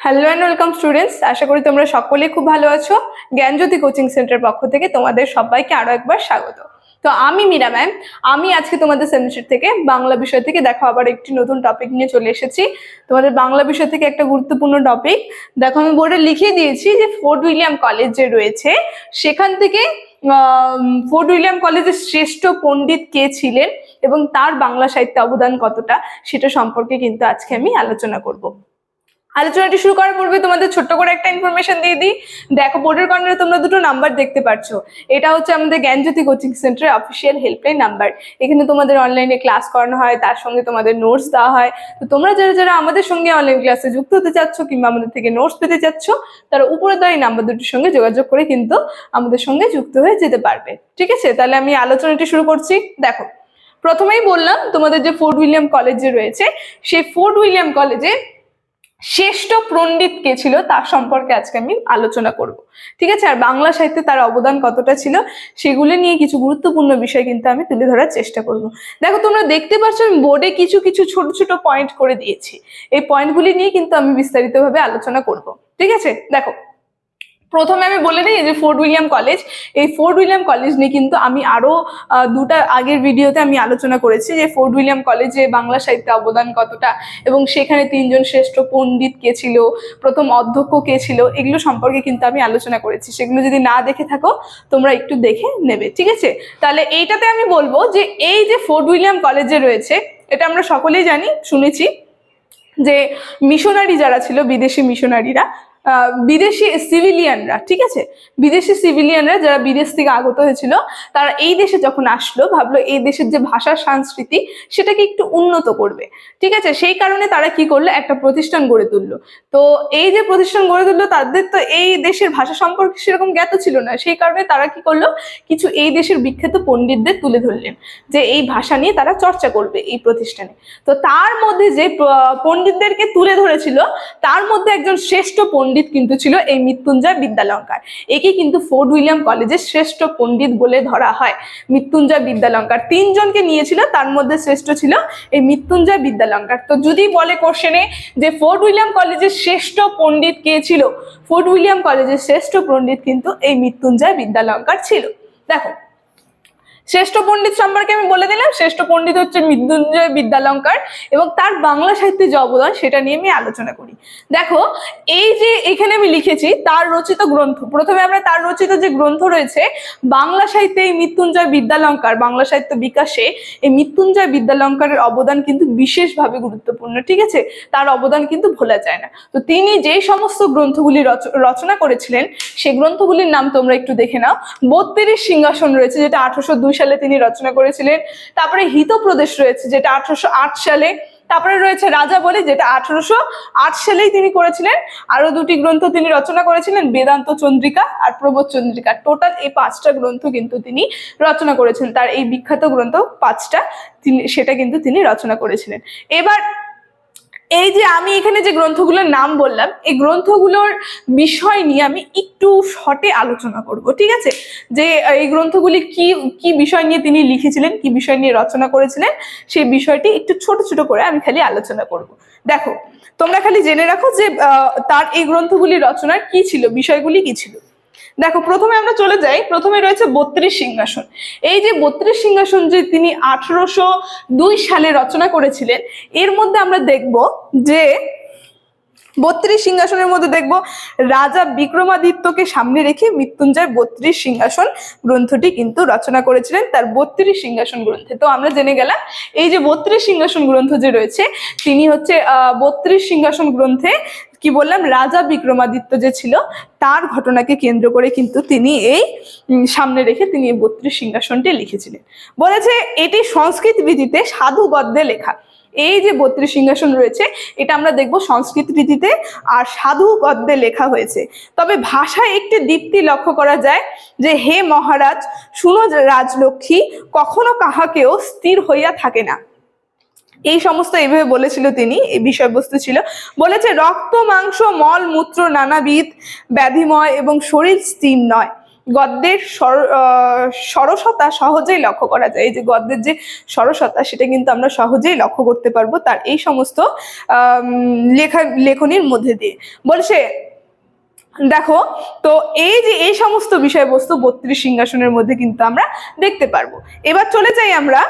Hello and welcome students, আশা করি তোমরা সকলে খুব ভালো আছো। জ্ঞানজ্যোতি কোচিং সেন্টার পক্ষ থেকে তোমাদের সবাইকে আরো একবার স্বাগত। তো আমি মীরা ম্যাম, আমি আজকে তোমাদের সেমিস্টার থেকে বাংলা বিষয় থেকে দেখো আবার একটি নতুন টপিক নিয়ে চলে এসেছি। তোমাদের বাংলা বিষয় থেকে একটা গুরুত্বপূর্ণ টপিক দেখো, আমি বোর্ডে লিখে দিয়েছি যে ফোর্ট উইলিয়াম কলেজ যে রয়েছে সেখান থেকে ফোর্ট উইলিয়াম কলেজের শ্রেষ্ঠ পণ্ডিত কে ছিলেন এবং তার বাংলা সাহিত্যে অবদান কতটা সেটা সম্পর্কে কিন্তু আজকে আমি আলোচনা করব। আলোচনাটি শুরু করার পূর্বে তোমাদের ছোট্ট করে একটা ইনফরমেশন দিয়ে দিই। দেখো, বোর্ডের কর্নারে তোমরা দুটো নাম্বার দেখতে পাচ্ছ। এটা হচ্ছে আমাদের জ্ঞানজ্যোতি কোচিং সেন্টারের অফিসিয়াল হেল্পলাইন নাম্বার। এখানে তোমাদের অনলাইনে ক্লাস করানো হয়, তার সঙ্গে তোমাদের নোটস দেওয়া হয়। তো তোমরা যারা যারা আমাদের সঙ্গে অনলাইন ক্লাসে যুক্ত হতে চাচ্ছ কিংবা আমাদের থেকে নোটস পেতে চাচ্ছ, তারা উপরে দেওয়া এই নাম্বার দুটির সঙ্গে যোগাযোগ করে কিন্তু আমাদের সঙ্গে যুক্ত হয়ে যেতে পারবে। ঠিক আছে, তাহলে আমি আলোচনাটি শুরু করছি। দেখো, প্রথমেই বললাম তোমাদের যে ফোর্ট উইলিয়াম কলেজ যে রয়েছে, সেই ফোর্ট উইলিয়াম কলেজে শ্রেষ্ঠ পণ্ডিত কে ছিল তার সম্পর্কে আজকে আমি আলোচনা করব। ঠিক আছে, আর বাংলা সাহিত্যে তার অবদান কতটা ছিল সেগুলো নিয়ে কিছু গুরুত্বপূর্ণ বিষয় কিন্তু আমি তুলে ধরার চেষ্টা করব। দেখো, তোমরা দেখতে পাচ্ছ আমি বোর্ডে কিছু কিছু ছোট ছোট পয়েন্ট করে দিয়েছি। এই পয়েন্টগুলি নিয়ে কিন্তু আমি বিস্তারিতভাবে আলোচনা করব। ঠিক আছে, দেখো, প্রথমে আমি বলে দিই যে ফোর্ট উইলিয়াম কলেজ, এই ফোর্ট উইলিয়াম কলেজ নিয়ে কিন্তু আমি আরো দুটা আগের ভিডিওতে আমি আলোচনা করেছি যে ফোর্ট উইলিয়াম কলেজে বাংলা সাহিত্যে অবদান কতটা এবং সেখানে তিনজন শ্রেষ্ঠ পণ্ডিত কে ছিল, প্রথম অধ্যক্ষ কে ছিল, এগুলো সম্পর্কে কিন্তু আমি আলোচনা করেছি। সেগুলো যদি না দেখে থাকো তোমরা একটু দেখে নেবে। ঠিক আছে, তাহলে এইটাতে আমি বলবো যে এই যে ফোর্ট উইলিয়াম কলেজে রয়েছে, এটা আমরা সকলেই জানি, শুনেছি যে মিশনারি যারা ছিল, বিদেশি মিশনারিরা, বিদেশি সিভিলিয়ানরা, ঠিক আছে, বিদেশি সিভিলিয়ানরা যারা বিদেশ থেকে আগত হয়েছিল, তারা এই দেশে যখন আসলো ভাবলো এই দেশের যে ভাষা সংস্কৃতি সেটাকে একটু উন্নত করবে। ঠিক আছে, সেই কারণে তারা কি করলো, একটা প্রতিষ্ঠান গড়ে তুললো। তো এই যে প্রতিষ্ঠান গড়ে তুললো, তাদের তো এই দেশের ভাষা সম্পর্কে সেরকম জ্ঞাত ছিল না, সেই কারণে তারা কি করলো, কিছু এই দেশের বিখ্যাত পণ্ডিতদের তুলে ধরলেন যে এই ভাষা নিয়ে তারা চর্চা করবে এই প্রতিষ্ঠানে। তো তার মধ্যে যে পণ্ডিতদেরকে তুলে ধরেছিল তার মধ্যে একজন শ্রেষ্ঠ পণ্ডিত কিন্তু ছিল এই মৃত্যুঞ্জয় বিদ্যালঙ্কার। একে কিন্তু ফোর্ট উইলিয়াম কলেজের শ্রেষ্ঠ পণ্ডিত বলে ধরা হয়। মৃত্যুঞ্জয় বিদ্যালঙ্কার তিনজনকে নিয়েছিল, তার মধ্যে শ্রেষ্ঠ ছিল এই মৃত্যুঞ্জয় বিদ্যালঙ্কার। তো যদি বলে কোশ্চেনে যে ফোর্ট উইলিয়াম কলেজের শ্রেষ্ঠ পণ্ডিত কে ছিল, ফোর্ট উইলিয়াম কলেজের শ্রেষ্ঠ পণ্ডিত কিন্তু এই মৃত্যুঞ্জয় বিদ্যালঙ্কার ছিল। দেখো, শ্রেষ্ঠ পণ্ডিত সম্পর্কে আমি বলে দিলাম, শ্রেষ্ঠ পণ্ডিত হচ্ছে মৃত্যুঞ্জয় বিদ্যালঙ্কার এবং তার বাংলা সাহিত্যে যে অবদান সেটা নিয়ে আমি আলোচনা করি। দেখো, এই যে এখানে আমি লিখেছি তার রচিত গ্রন্থ, প্রথমে আমরা তার রচিত যে গ্রন্থ রয়েছে বাংলা সাহিত্যে, এই মৃত্যুঞ্জয় বিদ্যালঙ্কার বাংলা সাহিত্য বিকাশে এই মৃত্যুঞ্জয় বিদ্যালঙ্কারের অবদান কিন্তু বিশেষভাবে গুরুত্বপূর্ণ। ঠিক আছে, তার অবদান কিন্তু ভোলা যায় না। তো তিনি যে সমস্ত গ্রন্থগুলি রচনা করেছিলেন সেই গ্রন্থগুলির নাম তোমরা একটু দেখে নাও। 32 সিংহাসন রয়েছে, যেটা 1802 সালে তিনি রচনা করেছিলেন। তারপরে হিতপ্রদেশ রয়েছে, যেটা 1808 সালে। তারপরে রয়েছে রাজাবলি, যেটা 1808 সালেই তিনি করেছিলেন। আরো দুটি গ্রন্থ তিনি রচনা করেছিলেন, বেদান্ত চন্দ্রিকা আর প্রবোধ চন্দ্রিকা। টোটাল এই 5টা গ্রন্থ কিন্তু তিনি রচনা করেছেন। তার এই বিখ্যাত গ্রন্থ 5টা সেটা কিন্তু তিনি রচনা করেছিলেন। এবার এই যে আমি এখানে যে গ্রন্থগুলোর নাম বললাম, এই গ্রন্থগুলোর বিষয় নিয়ে আমি একটু শর্টে আলোচনা করব। ঠিক আছে, যে এই গ্রন্থগুলি কি কি বিষয় নিয়ে তিনি লিখেছিলেন, কি বিষয় নিয়ে রচনা করেছিলেন, সেই বিষয়টি একটু ছোট ছোট করে আমি খালি আলোচনা করব। দেখো, তোমরা খালি জেনে রাখো যে তার এই গ্রন্থগুলি রচনার কি ছিল, বিষয়গুলি কি ছিল। দেখো, প্রথমে আমরা চলে যাই, প্রথমে রয়েছে 32 সিংহাসন। এই যে 32 সিংহাসন যে তিনি 1802 সালে রচনা করেছিলেন, এর মধ্যে আমরা দেখব যে 32 সিংহাসনের মধ্যে দেখব রাজা বিক্রমাদিত্যকে সামনে রেখে মৃত্যুঞ্জয় 32 সিংহাসন গ্রন্থটি কিন্তু রচনা করেছিলেন তার 32 সিংহাসন গ্রন্থে। তো আমরা জেনে গেলাম এই যে 32 সিংহাসন গ্রন্থ যে রয়েছে, তিনি হচ্ছে 32 সিংহাসন গ্রন্থে কি বললাম, রাজা বিক্রমাদিত্য যে ছিল তার ঘটনাকে কেন্দ্র করে কিন্তু তিনি এই সামনে রেখে তিনি এই 32 সিংহাসনটি লিখেছিলেন। বলেছে এটি সংস্কৃত রীতিতে সাধু গদ্যে লেখা। এই যে 32 সিংহাসন রয়েছে এটা আমরা দেখব সংস্কৃত রীতিতে আর সাধু গদ্যে লেখা হয়েছে। তবে ভাষায় একটি দীপ্তি লক্ষ্য করা যায় যে হে মহারাজ, শুনো রাজলক্ষ্মী, কখনো কাহাকেও স্থির হইয়া থাকে না। এই সমস্ত এইভাবে বলেছিল তিনি, এই বিষয়বস্তু ছিল। বলেছে রক্ত মাংস মল মূত্র নানাবিধ ব্যাধিময় এবং শরীর স্থির নয়। গদ্যের সরসতা সহজেই লক্ষ্য করা যায়। এই যে গদ্যের যে সরসতা সেটা কিন্তু আমরা সহজেই লক্ষ্য করতে পারবো তার এই সমস্ত লেখনীর মধ্যে দিয়ে। বলছে দেখো, তো এই যে এই সমস্ত বিষয়বস্তু 32 সিংহাসনের মধ্যে কিন্তু আমরা দেখতে পারবো। এবার চলে যাই আমরা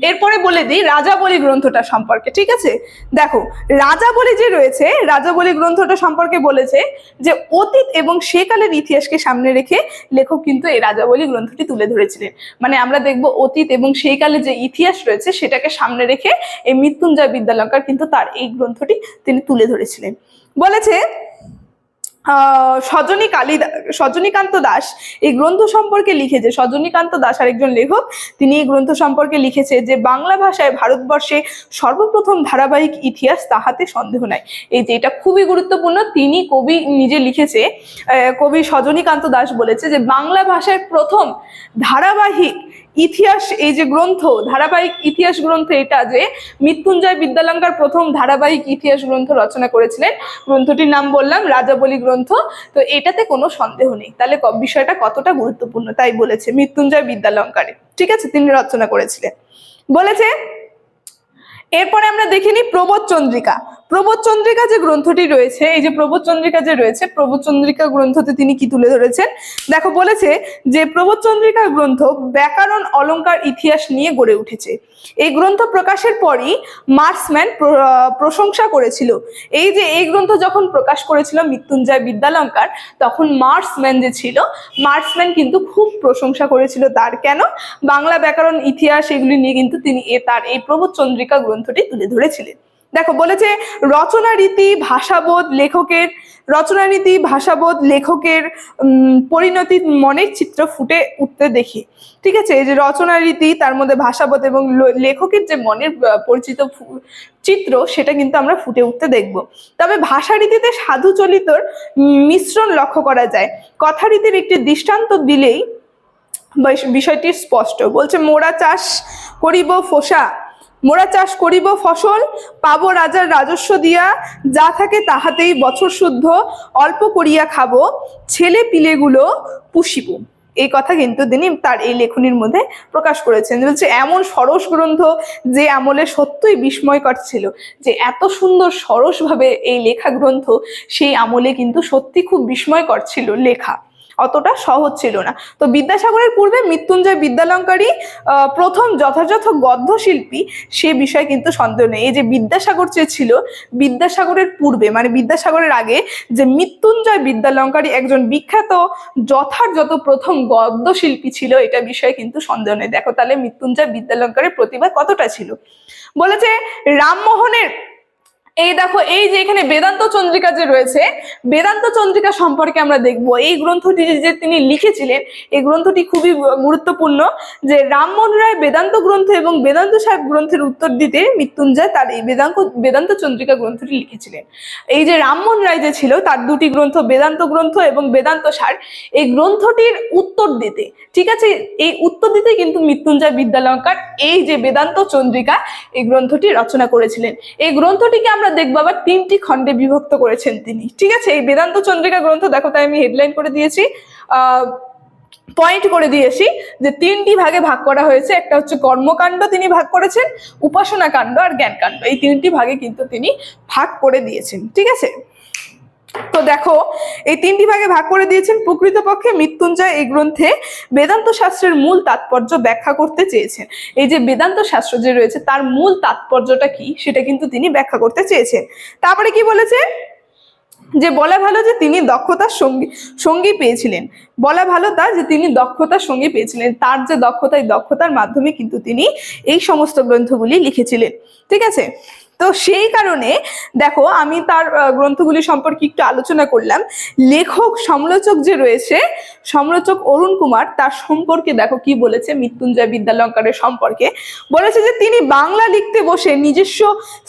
এরপরে বলে দিই রাজাবলী গ্রন্থটা সম্পর্কে। ঠিক আছে, দেখো রাজাবলী যে রয়েছে, রাজাবলী গ্রন্থটা সম্পর্কে বলেছে যে অতীত এবং সেকালের ইতিহাসকে সামনে রেখে লেখক কিন্তু এই রাজাবলী গ্রন্থটি তুলে ধরেছিলেন। মানে আমরা দেখবো অতীত এবং সেই কালে যে ইতিহাস রয়েছে সেটাকে সামনে রেখে এই মৃত্যুঞ্জয় বিদ্যালঙ্কার কিন্তু তার এই গ্রন্থটি তিনি তুলে ধরেছিলেন। বলেছে সজনীকান্ত দাস এই গ্রন্থ সম্পর্কে লিখেছে, সজনীকান্ত দাস আরেকজন লেখক, তিনি এই গ্রন্থ সম্পর্কে লিখেছে যে বাংলা ভাষায় ভারতবর্ষে সর্বপ্রথম ধারাবাহিক ইতিহাস তাহাতে সন্দেহ নাই। এই যে এটা খুবই গুরুত্বপূর্ণ, তিনি কবি নিজে লিখেছে, কবি সজনীকান্ত দাস বলেছে যে বাংলা ভাষায় প্রথম ধারাবাহিক ইতিহাস, এই যে গ্রন্থ ধারাবাহিক ইতিহাস গ্রন্থ, এটা যে মৃত্যুঞ্জয় বিদ্যালঙ্কার প্রথম ধারাবাহিক ইতিহাস গ্রন্থ রচনা করেছিলেন, গ্রন্থটির নাম বললাম রাজাবলী গ্রন্থ। তো এটাতে কোনো সন্দেহ নেই, তাহলে বিষয়টা কতটা গুরুত্বপূর্ণ তাই বলেছে মৃত্যুঞ্জয় বিদ্যালঙ্কারে। ঠিক আছে, তিনি রচনা করেছিলেন। বলেছে এরপরে আমরা দেখিনি প্রবোধ চন্দ্রিকা। প্রবোধ চন্দ্রিকা যে গ্রন্থটি রয়েছে, এই যে প্রবোধ চন্দ্রিকা যে রয়েছে, প্রবোধ চন্দ্রিকা গ্রন্থতে তিনি কি তুলে ধরেছেন দেখো। বলেছে যে প্রবোধ চন্দ্রিকা গ্রন্থ ব্যাকরণ অলংকার ইতিহাস নিয়ে গড়ে উঠেছে। এই গ্রন্থ প্রকাশের পরই মার্সম্যান প্রশংসা করেছিল। এই যে এই গ্রন্থ যখন প্রকাশ করেছিল মৃত্যুঞ্জয় বিদ্যালঙ্কার, তখন মার্সম্যান যে ছিল, মার্সম্যান কিন্তু খুব প্রশংসা করেছিল তার। কেন? বাংলা ব্যাকরণ ইতিহাস এগুলি নিয়ে কিন্তু তিনি তার এই প্রবোধ চন্দ্রিকা গ্রন্থটি তুলে ধরেছিলেন। দেখো বলেছে রচনারীতি ভাষাবোধ লেখকের পরিণতি মনের চিত্র ফুটে উঠতে দেখি। ঠিক আছে, এই যে রচনারীতি, তার মধ্যে ভাষাবোধ এবং লেখকের যে মনের পরিচিত চিত্র, সেটা কিন্তু আমরা ফুটে উঠতে দেখব। তবে ভাষারীতিতে সাধু চলিতর মিশ্রণ লক্ষ্য করা যায়। কথারীতির একটি দৃষ্টান্ত দিলেই বিষয়টি স্পষ্ট। বলছে মোরা চাষ করিব ফসল, পাবো রাজার রাজস্ব দিয়া, যা থাকে তাহাতেই বছর শুদ্ধ, অল্প করিয়া খাবো, ছেলে পিলেগুলো পুষিব। এই কথা কিন্তু তিনি তার এই লেখনীর মধ্যে প্রকাশ করেছেন। বলছে এমন সরস গ্রন্থ যে আমলে সত্যই বিস্ময়কর ছিল, যে এত সুন্দর সরসভাবে এই লেখা গ্রন্থ সেই আমলে কিন্তু সত্যি খুব বিস্ময়কর ছিল লেখা, অতটা সহজ ছিল না। তো বিদ্যাসাগরের পূর্বে মৃত্যুঞ্জয় বিদ্যালঙ্কারই প্রথম যথাযথ গদ্য শিল্পী, সে বিষয়ে কিন্তু সন্দেহ নেই। এই যে বিদ্যাসাগর যে ছিল, বিদ্যাসাগরের পূর্বে মানে বিদ্যাসাগরের আগে যে মৃত্যুঞ্জয় বিদ্যালঙ্কারী একজন বিখ্যাত যথাযথ প্রথম গদ্য শিল্পী ছিল, এটা বিষয়ে কিন্তু সন্দেহ নেই। দেখো তাহলে মৃত্যুঞ্জয় বিদ্যালঙ্কারের প্রতিভা কতটা ছিল। বলেছে রামমোহনের, এই দেখো এই যে এখানে বেদান্ত চন্দ্রিকা যে রয়েছে, বেদান্ত চন্দ্রিকা সম্পর্কে আমরা দেখব। এই গ্রন্থটি যে তিনি লিখেছিলেন, এই গ্রন্থটি খুবই গুরুত্বপূর্ণ। যে রামমোহন রায় বেদান্ত গ্রন্থ এবং বেদান্ত সাহেব গ্রন্থের উত্তর দিতে মৃত্যুঞ্জয় তার এই বেদান্ত চন্দ্রিকা গ্রন্থটি লিখেছিলেন। এই যে রামমোহন রায় যে ছিল, তার দুটি গ্রন্থ বেদান্ত গ্রন্থ এবং বেদান্ত সার, এই গ্রন্থটির উত্তর দিতে, ঠিক আছে, এই উত্তর দিতে কিন্তু মৃত্যুঞ্জয় বিদ্যালঙ্কার এই যে বেদান্ত চন্দ্রিকা এই গ্রন্থটি রচনা করেছিলেন। এই গ্রন্থটিকে আমরা দেখবো আবার 3টি খণ্ডে বিভক্ত করেছেন তিনি। ঠিক আছে, এই বেদান্ত চন্দ্রিকা গ্রন্থ দেখো, তাই আমি হেডলাইন করে দিয়েছি, পয়েন্ট করে দিয়েছি যে 3টি ভাগে ভাগ করা হয়েছে। একটা হচ্ছে কর্মকাণ্ড তিনি ভাগ করেছেন, উপাসনা কাণ্ড আর জ্ঞান কাণ্ড, এই 3টি ভাগে কিন্তু তিনি ভাগ করে দিয়েছেন। ঠিক আছে, তো দেখো এই 3টি ভাগে ভাগ করে দিয়েছেন। প্রকৃতপক্ষে মৃত্যুঞ্জয় এই গ্রন্থে বেদান্ত শাস্ত্রের মূল তাৎপর্য ব্যাখ্যা করতে চেয়েছেন। এই যে বেদান্ত শাস্ত্র যে রয়েছে তার মূল তাৎপর্যটা কি সেটা কিন্তু তিনি ব্যাখ্যা করতে চেয়েছেন। তারপরে কি বলেছে, যে বলা ভালো যে তিনি দক্ষতার সঙ্গী পেয়েছিলেন, বলা ভালো তা যে তিনি দক্ষতার সঙ্গী পেয়েছিলেন, তার যে দক্ষতা, এই দক্ষতার মাধ্যমে কিন্তু তিনি এই সমস্ত গ্রন্থগুলি লিখেছিলেন। ঠিক আছে, তো সেই কারণে দেখো আমি তার গ্রন্থগুলি সম্পর্কে একটু আলোচনা করলাম। লেখক সমালোচক যে রয়েছে, সমালোচক অরুণ কুমার, তার সম্পর্কে দেখো কি বলেছে মৃত্যুঞ্জয় বিদ্যালঙ্কারের সম্পর্কে। বলেছে যে তিনি বাংলা লিখতে বসে নিজস্ব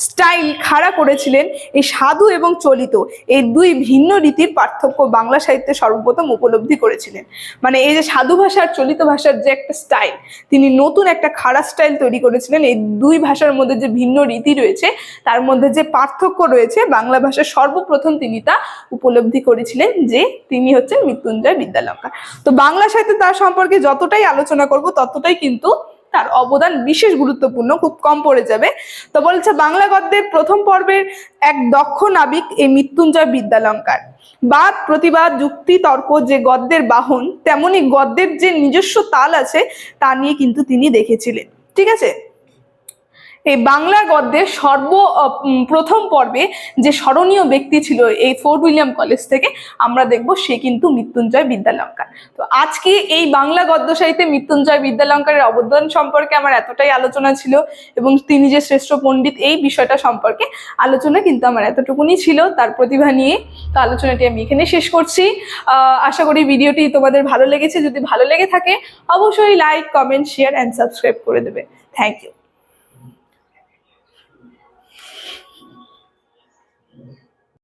স্টাইল খাড়া করেছিলেন। এই সাধু এবং চলিত এই দুই ভিন্ন রীতির পার্থক্য বাংলা সাহিত্যে সর্বপ্রথম উপলব্ধি করেছিলেন। মানে এই যে সাধু ভাষার চলিত ভাষার যে একটা স্টাইল, তিনি নতুন একটা খাড়া স্টাইল তৈরি করেছিলেন। এই দুই ভাষার মধ্যে যে ভিন্ন রীতি রয়েছে তার মধ্যে যে পার্থক্য রয়েছে, বাংলা ভাষার সর্বপ্রথম তিনি তা উপলব্ধি করেছিলেন যে তিনি হচ্ছেন মৃত্যুঞ্জয় বিদ্যালঙ্কার। তো বাংলা সাহিত্যে তার সম্পর্কে যতটাই আলোচনা করব ততটাই কিন্তু তার অবদান বিশেষ গুরুত্বপূর্ণ, খুব কম পড়ে যাবে। তো বলছে বাংলা গদ্যের প্রথম পর্বের এক দক্ষ নাবিক এই মৃত্যুঞ্জয় বিদ্যালঙ্কার। বাদ প্রতিবাদ যুক্তি তর্ক যে গদ্যের বাহন, তেমনি গদ্যের যে নিজস্ব তাল আছে তা নিয়ে কিন্তু তিনি দেখেছিলেন। ঠিক আছে, এই বাংলা গদ্যের প্রথম পর্বে যে স্মরণীয় ব্যক্তি ছিল এই ফোর্ট উইলিয়াম কলেজ থেকে আমরা দেখব, সে কিন্তু মৃত্যুঞ্জয় বিদ্যালঙ্কার। তো আজকে এই বাংলা গদ্য সাহিত্যে মৃত্যুঞ্জয় বিদ্যালঙ্কারের অবদান সম্পর্কে আমার এতটাই আলোচনা ছিল, এবং তিনি যে শ্রেষ্ঠ পণ্ডিত এই বিষয়টা সম্পর্কে আলোচনা কিন্তু আমার এতটুকুনি ছিল তার প্রতিভা নিয়ে। তো আলোচনাটি আমি এখানে শেষ করছি। আশা করি ভিডিওটি তোমাদের ভালো লেগেছে। যদি ভালো লেগে থাকে অবশ্যই like, comment, share and subscribe করে দেবে। Thank you.